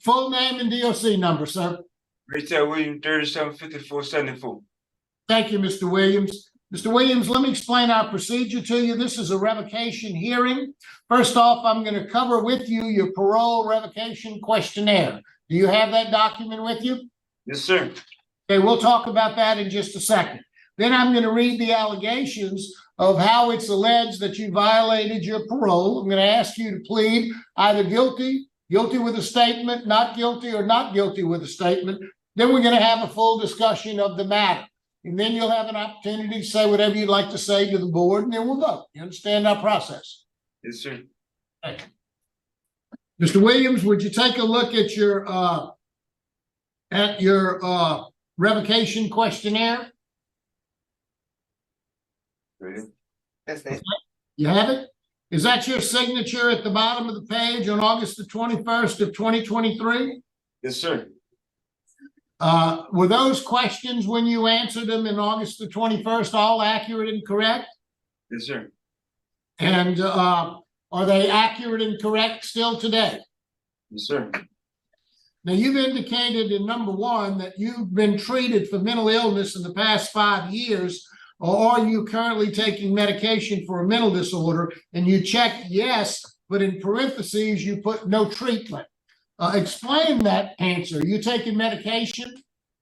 Full name and DOC number, sir. Raytell Williams, 375474. Thank you, Mr. Williams. Mr. Williams, let me explain our procedure to you. This is a revocation hearing. First off, I'm going to cover with you your parole revocation questionnaire. Do you have that document with you? Yes, sir. Okay, we'll talk about that in just a second. Then I'm going to read the allegations of how it's alleged that you violated your parole. I'm going to ask you to plead either guilty, guilty with a statement, not guilty, or not guilty with a statement. Then we're going to have a full discussion of the matter. And then you'll have an opportunity to say whatever you'd like to say to the board, and then we'll vote. You understand our process? Yes, sir. Okay. Mr. Williams, would you take a look at your revocation questionnaire? Ready? Yes, sir. You have it? Is that your signature at the bottom of the page on August the 21st of 2023? Yes, sir. Were those questions when you answered them in August the 21st all accurate and correct? Yes, sir. And are they accurate and correct still today? Yes, sir. Now, you've indicated in number one that you've been treated for mental illness in the past 5 years, or are you currently taking medication for a mental disorder? And you checked yes, but in parentheses, you put no treatment. Explain that answer. Are you taking medication?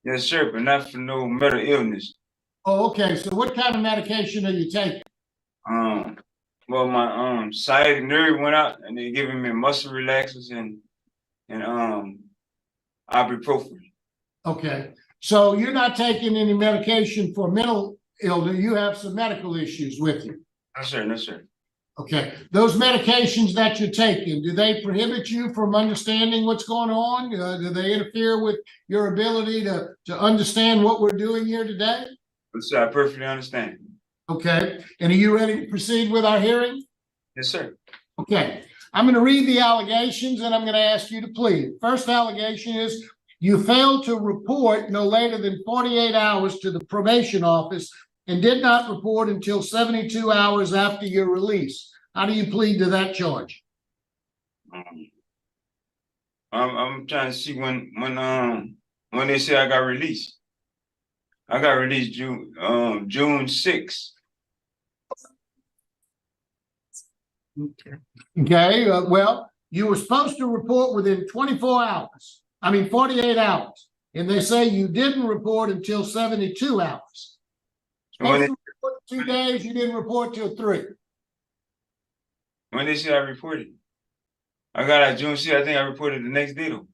Yes, sir, but not for no mental illness. Oh, okay. So what kind of medication are you taking? Well, my sciatic nerve went out, and they're giving me muscle relaxers and ibuprofen. Okay. So you're not taking any medication for mental illness. You have some medical issues with you. No, sir. No, sir. Okay. Those medications that you're taking, do they prohibit you from understanding what's going on? Do they interfere with your ability to understand what we're doing here today? Yes, sir, I perfectly understand. Okay. And are you ready to proceed with our hearing? Yes, sir. Okay. I'm going to read the allegations and I'm going to ask you to plead. First allegation is you failed to report no later than 48 hours to the probation office and did not report until 72 hours after your release. How do you plead to that charge? I'm trying to see when they say I got released. I got released June 6th. Okay. Well, you were supposed to report within 48 hours. And they say you didn't report until 72 hours. Supposed to report 2 days, you didn't report till 3. When they say I reported, I got out June 6th. I think I reported the next day though.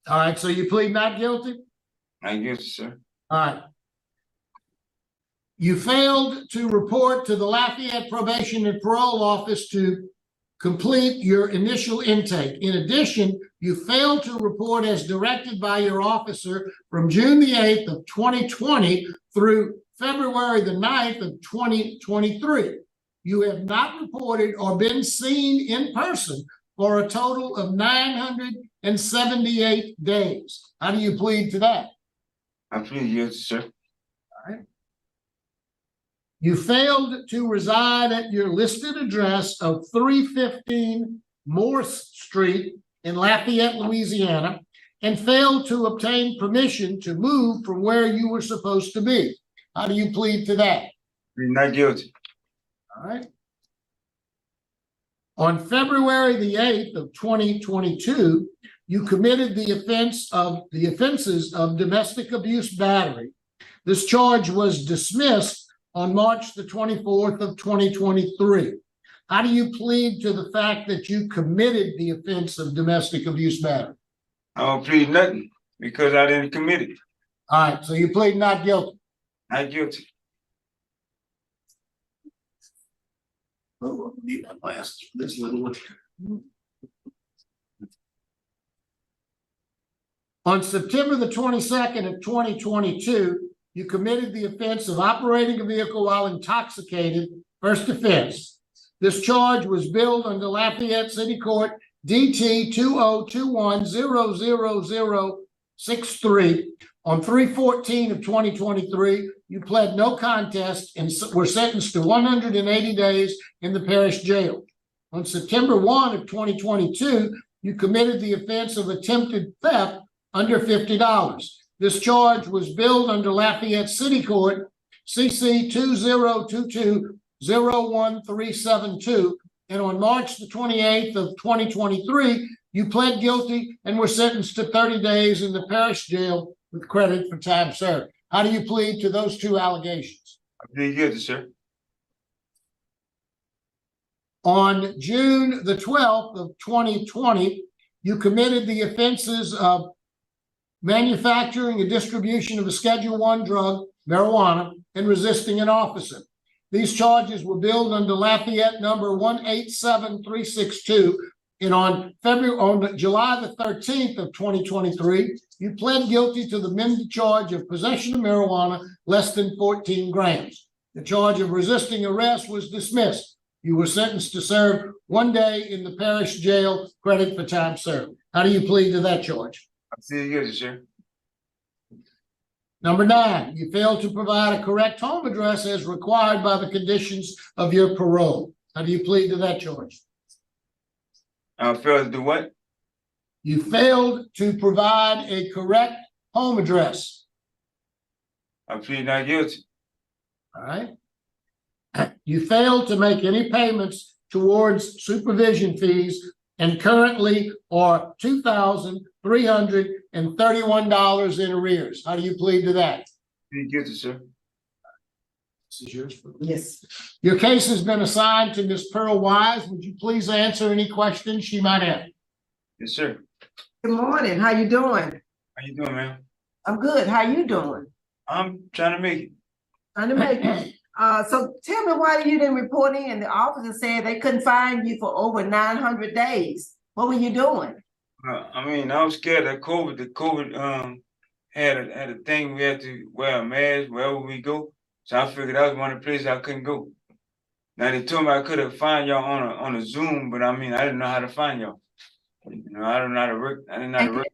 All right, so you plead not guilty? Not guilty, sir. All right. You failed to report to the Lafayette Probation and Parole Office to complete your initial intake. In addition, you failed to report as directed by your officer from June the 8th of 2020 through February the 9th of 2023. You have not reported or been seen in person for a total of 978 days. How do you plead to that? I plead guilty, sir. All right. You failed to reside at your listed address of 315 Morse Street in Lafayette, Louisiana, and failed to obtain permission to move from where you were supposed to be. How do you plead to that? Plead not guilty. All right. On February the 8th of 2022, you committed the offenses of domestic abuse battery. This charge was dismissed on March the 24th of 2023. How do you plead to the fact that you committed the offense of domestic abuse battery? I don't plead nothing because I didn't commit it. All right, so you plead not guilty. Not guilty. Oh, I need my glasses for this little one. On September the 22nd of 2022, you committed the offense of operating a vehicle while intoxicated, first offense. This charge was billed under Lafayette City Court DT 2021-00063 on 3/14 of 2023. You pled no contest and were sentenced to 180 days in the parish jail. On September 1 of 2022, you committed the offense of attempted theft under $50. This charge was billed under Lafayette City Court, CC 2022-01372, and on March the 28th of 2023, you pled guilty and were sentenced to 30 days in the parish jail with credit for time served. How do you plead to those two allegations? I plead guilty, sir. On June the 12th of 2020, you committed the offenses of manufacturing and distribution of a Schedule I drug, marijuana, and resisting an officer. These charges were billed under Lafayette number 187362. And on July the 13th of 2023, you pled guilty to the amended charge of possession of marijuana less than 14 grams. The charge of resisting arrest was dismissed. You were sentenced to serve 1 day in the parish jail, credit for time served. How do you plead to that charge? I plead guilty, sir. Number 9, you failed to provide a correct home address as required by the conditions of your parole. How do you plead to that charge? I failed to do what? You failed to provide a correct home address. I plead not guilty. All right. You failed to make any payments towards supervision fees and currently are $2,331 in arrears. How do you plead to that? Plead guilty, sir. This is yours. Yes. Your case has been assigned to Ms. Pearl Wise. Would you please answer any questions she might have? Yes, sir. Good morning. How you doing? How you doing, man? I'm good. How you doing? I'm trying to make it. Trying to make it. So tell me why you didn't report in. The officer said they couldn't find you for over 900 days. What were you doing? I mean, I was scared of COVID. The COVID had a thing we had to wear a mask wherever we go. So I figured that was one of the places I couldn't go. Now they told me I could have find y'all on a Zoom, but I mean I didn't know how to find y'all. You know, I don't know how to work. I didn't know how to work.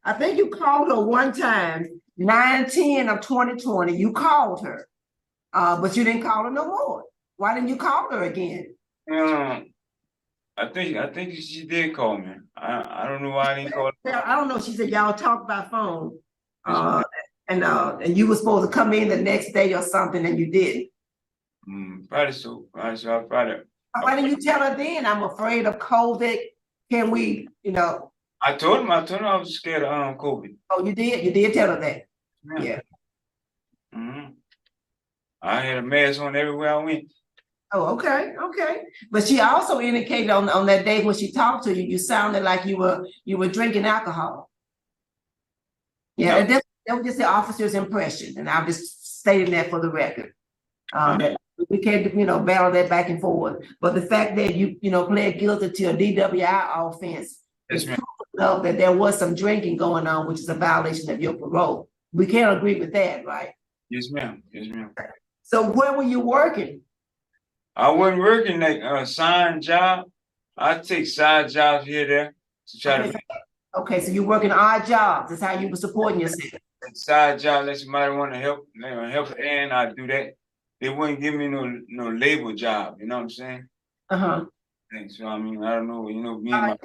I think you called her one time, 9/10 of 2020. You called her, but you didn't call her no more. Why didn't you call her again? I think she did call me. I don't know why I didn't call her. I don't know. She said y'all talked by phone, and you were supposed to come in the next day or something, and you didn't. Probably so. I probably. Why didn't you tell her then? I'm afraid of COVID. Can we, I told him I was scared of COVID. Oh, you did? You did tell her that? Yeah. I had a mask on everywhere I went. Oh, okay. But she also indicated on that day when she talked to you, you sounded like you were drinking alcohol. Yeah, that was just the officer's impression, and I'm just stating that for the record. That we can't, battle that back and forth. But the fact that you pled guilty to a DWI offense is proof enough that there was some drinking going on, which is a violation of your parole. We can't agree with that, right? Yes, ma'am. Yes, ma'am. So where were you working? I wasn't working like a signed job. I take side jobs here there to try to. Okay, so you're working odd jobs. That's how you were supporting yourself. Side job, let somebody want to help, and I do that. They wouldn't give me no labor job. You know what I'm saying? And so I mean, I don't know. Me and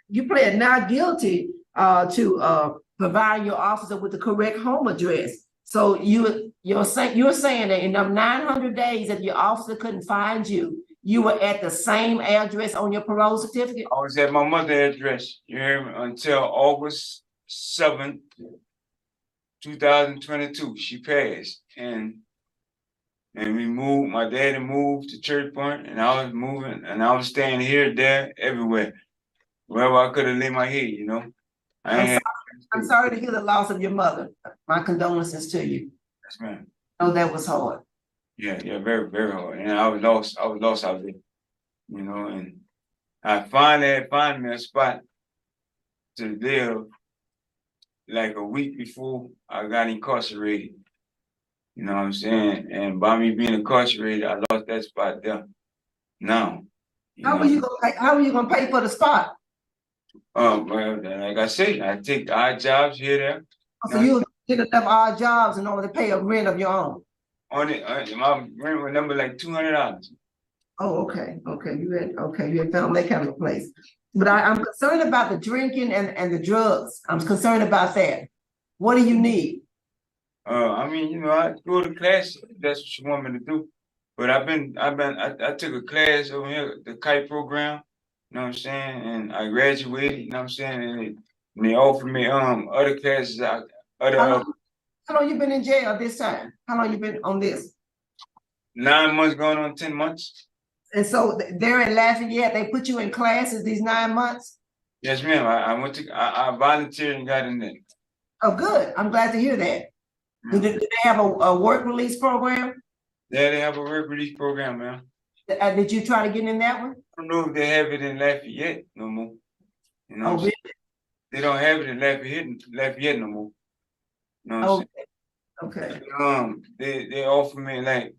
you pled not guilty to providing your officer with the correct home address. So you're saying that in them 900 days that your officer couldn't find you, you were at the same address on your parole certificate? I was at my mother's address, you hear me, until August 7th, 2022. She passed. And we moved, my daddy moved to Church Point, and I was moving, and I was staying here, there, everywhere. Wherever I could have laid my head, I'm sorry to hear the loss of your mother. My condolences to you. Yes, ma'am. Oh, that was hard. Yeah, very, very hard. And I was lost out there, and I finally found me a spot to live like a week before I got incarcerated. You know what I'm saying? And by me being incarcerated, I lost that spot there. Now. How were you gonna pay for the spot? Well, like I say, I take odd jobs here, there. So you did enough odd jobs in order to pay a rent of your own? My rent was number like $200. Oh, okay. You had found that kind of a place. But I'm concerned about the drinking and the drugs. I'm concerned about that. What do you need? I mean, you know, I go to class. If that's what you want me to do. But I took a class over here, the kite program. You know what I'm saying? And I graduated. You know what I'm saying? And they offered me other classes out, other How long you been in jail this time? How long you been on this? 9 months going on 10 months. And so they're in Lafayette. They put you in classes these 9 months. Yes, ma'am. I volunteered and got in there. Oh, good. I'm glad to hear that. Do they have a work release program? Yeah, they have a work release program, man. Did you try to get in that one? I don't know if they have it in Lafayette no more. You know, Oh, really? they don't have it in Lafayette no more. You know what I'm saying? Okay. They offer me like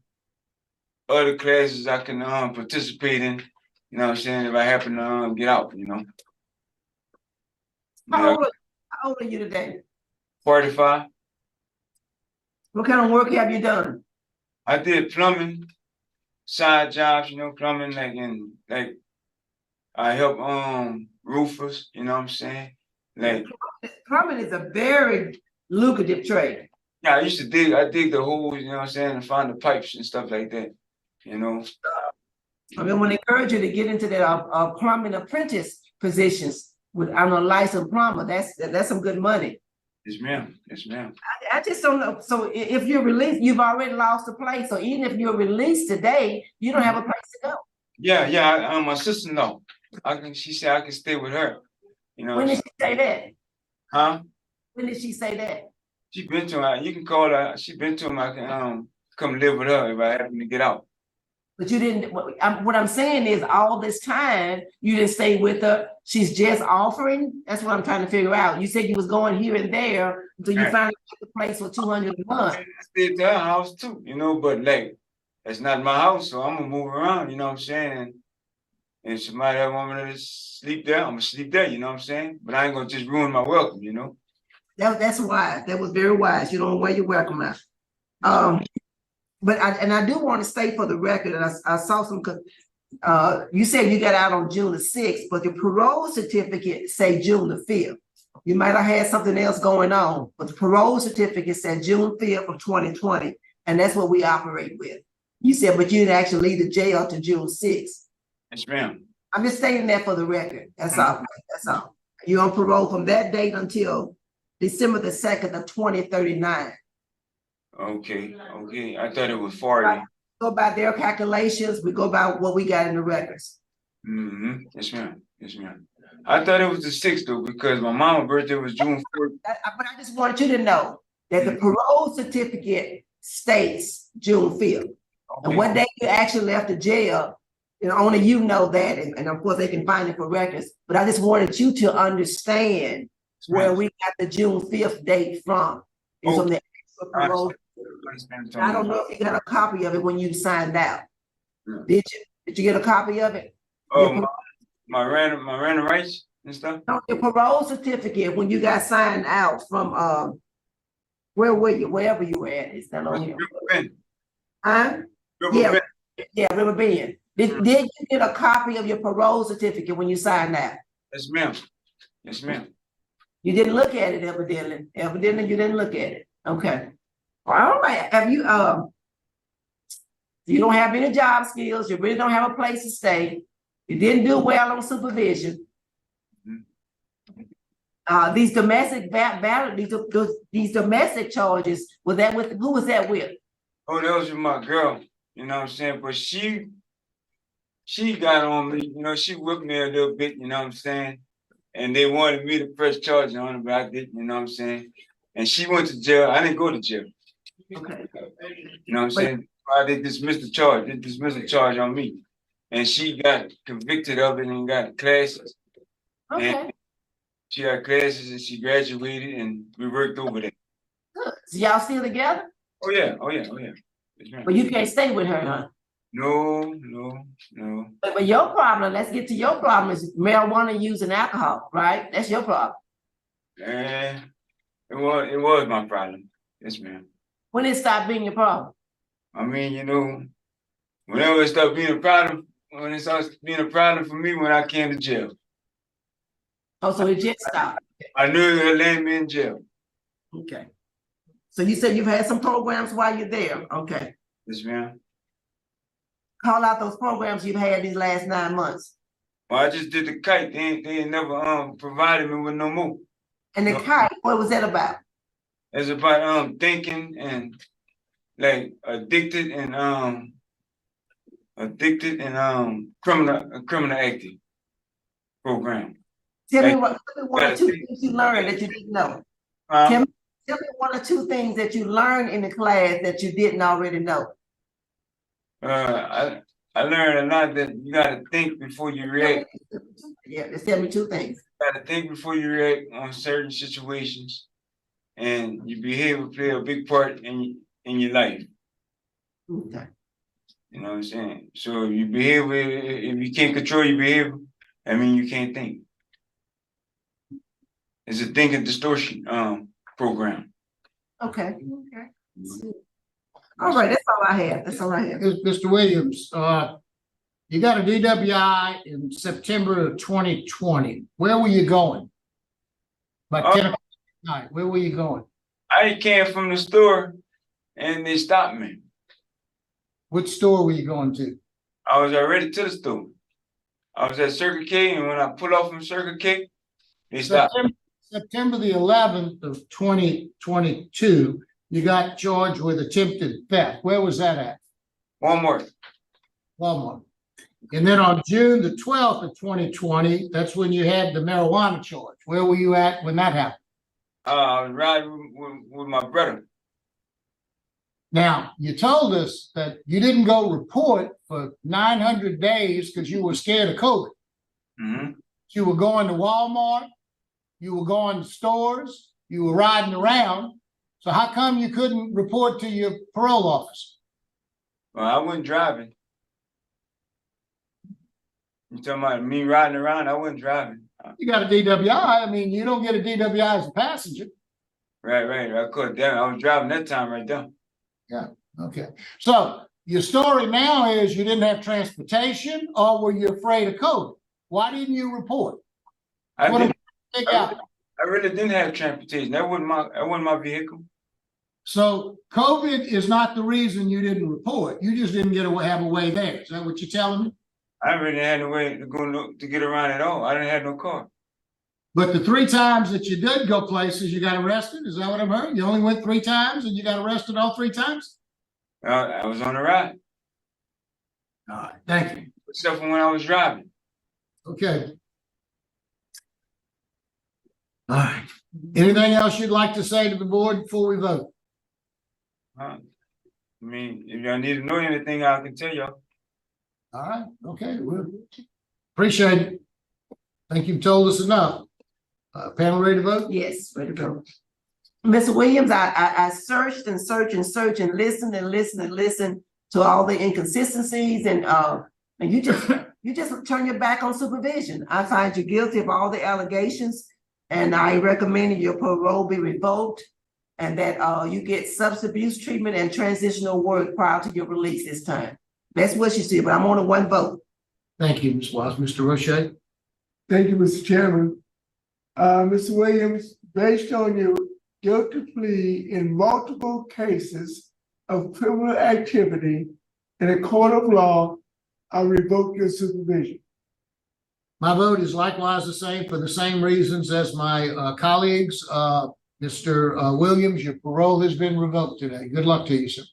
other classes I can participate in. You know what I'm saying? If I happen to get out, you know. How old are you today? 45. What kind of work have you done? I did plumbing, side jobs, you know, plumbing like I help roofers, you know what I'm saying? Like Plumbing is a very lucrative trade. yeah, I dig the holes, you know what I'm saying, and find the pipes and stuff like that, you know. I mean, I want to encourage you to get into that plumbing apprentice positions with I'm a licensed plumber. That's some good money. Yes, ma'am. Yes, ma'am. I just don't know. So if you're released, you've already lost a place. So even if you're released today, you don't have a place to go. Yeah. My sister know. She said I can stay with her. You know. When did she say that? Huh? When did she say that? She been to him. You can call her. She been to him. I can come live with her if I happen to get out. But you didn't. What I'm saying is, all this time you didn't stay with her. She's just offering. That's what I'm trying to figure out. You said you was going here and there until you finally got the place for $200 a month. I stayed at her house too, you know. But like, that's not my house, so I'm gonna move around. You know what I'm saying? And somebody that want me to sleep there, I'm gonna sleep there. You know what I'm saying? But I ain't gonna just ruin my welcome. You know. That's wise. That was very wise. You don't wear your welcome out. But I do want to state for the record, and I saw some. You said you got out on June the 6th, but the parole certificate say June the 5th. You might have had something else going on, but the parole certificate said June 5th of 2020, and that's what we operate with. You said, but you didn't actually leave the jail to June 6th. Yes, ma'am. I'm just stating that for the record. That's all. That's all. You're on parole from that date until December the 2nd of 2039. Okay. I thought it was 40. Go by their calculations. We go by what we got in the records. Yes, ma'am. I thought it was the 6th though, because my mama's birthday was June 4th. But I just want you to know that the parole certificate states June 5th. Okay. And what day you actually left the jail, you know, only you know that, and of course they can find it for records. But I just wanted you to understand where we got the June 5th date from. It's from the extra parole. I don't know if you got a copy of it when you signed out. Did you get a copy of it? My random rights and stuff. No, your parole certificate when you got signed out from where were you? Wherever you were at, it's not on here. Huh? River Bend. Did you get a copy of your parole certificate when you signed out? Yes, ma'am. You didn't look at it, evidently. Evidently, you didn't look at it. Okay. All right. Have you you don't have any job skills, you really don't have a place to stay, you didn't do well on supervision. These domestic these domestic charges, was that with who was that with? Oh, that was with my girl, you know what I'm saying? But she got on me, you know, she whipped me a little bit, you know what I'm saying? And they wanted me to press charges on her, but I didn't, you know what I'm saying? And she went to jail. I didn't go to jail. Okay. You know what I'm saying? They dismissed the charge. They dismissed the charge on me. And she got convicted of it and got classes. Okay. And she got classes and she graduated and we worked over that. Good. So y'all still together? Oh yeah. But you can't stay with her, huh? No. But your problem, let's get to your problem, is marijuana use and alcohol, right? That's your problem. It was my problem. Yes, ma'am. When it stopped being your problem? I mean, you know, whenever it started being a problem, when it starts being a problem for me when I came to jail. Oh, so it just stopped. I knew it would land me in jail. Okay. So you said you've had some programs while you're there. Okay. Yes, ma'am. Call out those programs you've had these last 9 months. Well, I just did the kite. They ain't never provided me with no more. And the No. kite, what was that about? It's about thinking and like addicted and criminal acting program. Tell me Like, one or two things you learned that you didn't know. Um, Tell me one or two things that you learned in the class that you didn't already know. I learned a lot that you gotta think before you react. Yeah, just tell me two things. You gotta think before you react on certain situations, and your behavior play a big part in your life. Okay. You know what I'm saying? So your behavior, if you can't control your behavior, I mean you can't think. It's a thinking distortion program. Okay. Okay. All right, that's all I have. That's all I have. Mr. Williams, you got a DWI in September of 2020. Where were you going? About 10 o'clock at night. Where were you going? I came from the store and they stopped me. Which store were you going to? I was already to the store. I was at Circle K, and when I pulled off from Circle K, they stopped. September the 11th of 2022, you got charged with attempted theft. Where was that at? Walmart. Walmart. And then on June the 12th of 2020, that's when you had the marijuana charge. Where were you at when that happened? I was riding with my brother. Now, you told us that you didn't go report for 900 days because you were scared of COVID. Mm-hmm. You were going to Walmart, you were going to stores, you were riding around. So how come you couldn't report to your parole officer? Well, I wasn't driving. You talking about me riding around? I wasn't driving. You got a DWI. I mean, you don't get a DWI as a passenger. Right. I could. Damn, I was driving that time right there. Yeah. Okay. So your story now is you didn't have transportation, or were you afraid of COVID? Why didn't you report? I really didn't have transportation. That wasn't my vehicle. So COVID is not the reason you didn't report. You just didn't have a way there. Is that what you're telling me? I really had no way to get around at all. I didn't have no car. But the 3 times that you did go places, you got arrested. Is that what I've heard? You only went 3 times and you got arrested all 3 times? I was on a ride. All right. Thank you. Except for when I was driving. Okay. All right. Anything else you'd like to say to the board before we vote? I mean, if y'all need to know anything, I can tell y'all. All right. Okay. Well, appreciate it. Think you've told us enough. Panel ready to vote? Yes, ready to go. Ms. Williams, I searched and listened to all the inconsistencies and you just turn your back on supervision. I find you guilty of all the allegations, and I recommend that your parole be revoked and that you get substance abuse treatment and transitional work prior to your release this time. That's what she said, but I'm on a 1 vote. Thank you, Ms. Watts. Mr. Roche? Thank you, Mr. Chairman. Mr. Williams, based on your guilty plea in multiple cases of criminal activity in a court of law, I revoke your supervision. My vote is likewise the same for the same reasons as my colleagues. Mr. Williams, your parole has been revoked today. Good luck to you, sir.